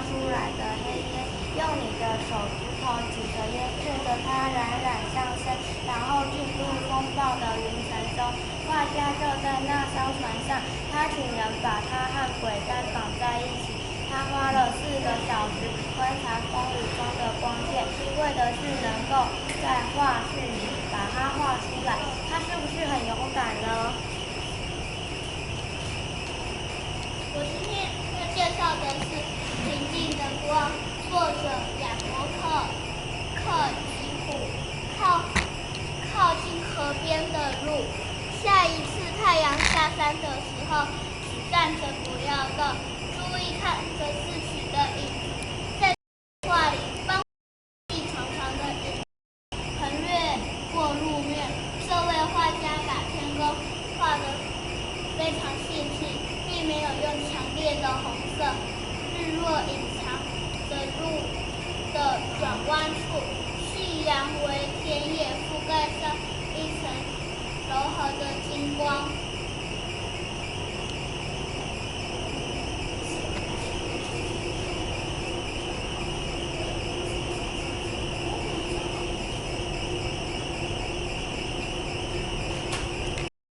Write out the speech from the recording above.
出来的黑烟，用你的手指头指着烟，顺着它冉冉上升，然后进入风暴的云层中。画家就在那艘船上，他请人把他和鬼竿绑在一起。他花了4个小时观察风雨中的光线，为的是能够在画室里把它画出来。他是不是很勇敢呢？我今天要介绍的是《平静的光》，作者亚伯克吉普。靠近河边的路，下一次太阳下山的时候，只站着不要动，注意看着自己的影子。在画里，方细长长的影横越过路面。这位画家把天空画得非常细致，并没有用强烈的红色。日落隐藏着路的转弯处，夕阳为田野覆盖上一层柔和的金光。